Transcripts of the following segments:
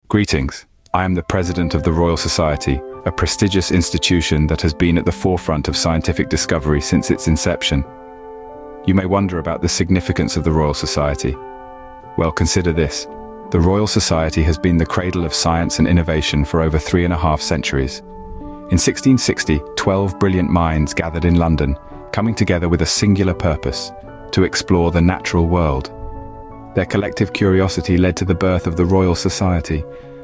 Greetings. I am the President of the Royal Society, a prestigious institution that has been at the forefront of scientific discovery since its inception. You may wonder about the significance of the Royal Society. Well, consider this. The Royal Society has been the cradle of science and innovation for over 3.5 centuries. In 1660, 12 brilliant minds gathered in London, coming together with a singular purpose: to explore the natural world. Their collective curiosity led to the birth of the Royal Society,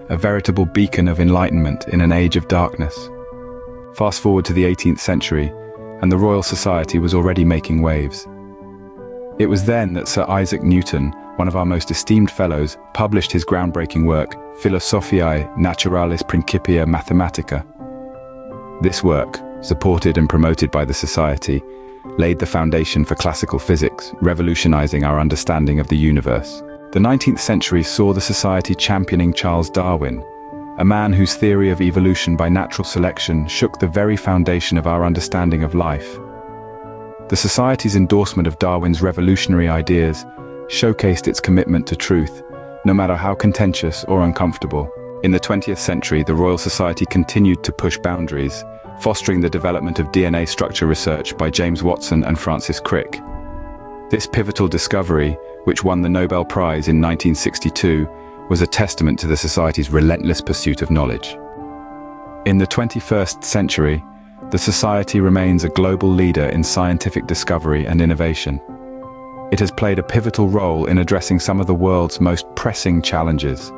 a veritable beacon of enlightenment in an age of darkness. Fast forward to the 18th century, and the Royal Society was already making waves. It was then that Sir Isaac Newton, one of our most esteemed fellows, published his groundbreaking work, Philosophiae Naturalis Principia Mathematica. This work, supported and promoted by the Society, laid the foundation for classical physics, revolutionizing our understanding of the universe. The 19th century saw the Society championing Charles Darwin, a man whose theory of evolution by natural selection shook the very foundation of our understanding of life. The Society's endorsement of Darwin's revolutionary ideas showcased its commitment to truth, no matter how contentious or uncomfortable. In the 20th century, the Royal Society continued to push boundaries, fostering the development of DNA structure research by James Watson and Francis Crick. This pivotal discovery, which won the Nobel Prize in 1962, was a testament to the Society's relentless pursuit of knowledge. In the 21st century, the Society remains a global leader in scientific discovery and innovation. It has played a pivotal role in addressing some of the world's most pressing challenges,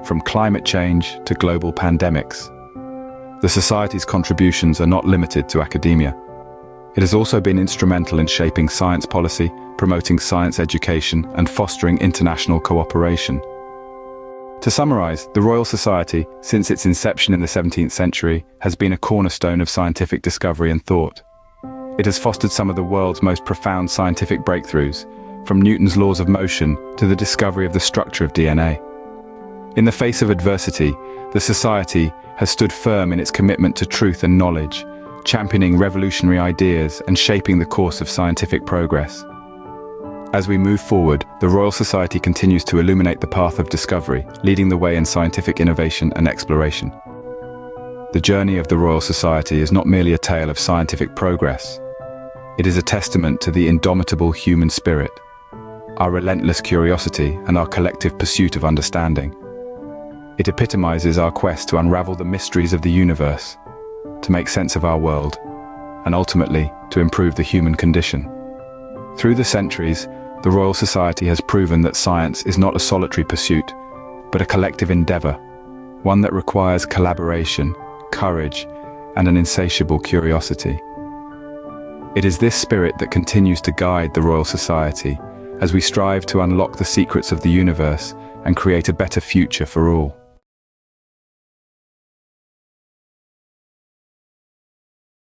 from climate change to global pandemics. The Society's contributions are not limited to academia. It has also been instrumental in shaping science policy, promoting science education, and fostering international cooperation. To summarize, the Royal Society, since its inception in the 17th century, has been a cornerstone of scientific discovery and thought. It has fostered some of the world's most profound scientific breakthroughs, from Newton's laws of motion to the discovery of the structure of DNA. In the face of adversity, the Society has stood firm in its commitment to truth and knowledge, championing revolutionary ideas and shaping the course of scientific progress. As we move forward, the Royal Society continues to illuminate the path of discovery, leading the way in scientific innovation and exploration. The journey of the Royal Society is not merely a tale of scientific progress. It is a testament to the indomitable human spirit, our relentless curiosity, and our collective pursuit of understanding. It epitomizes our quest to unravel the mysteries of the universe, to make sense of our world, and ultimately to improve the human condition. Through the centuries, the Royal Society has proven that science is not a solitary pursuit, but a collective endeavor, one that requires collaboration, courage, and an insatiable curiosity. It is this spirit that continues to guide the Royal Society as we strive to unlock the secrets of the universe and create a better future for all.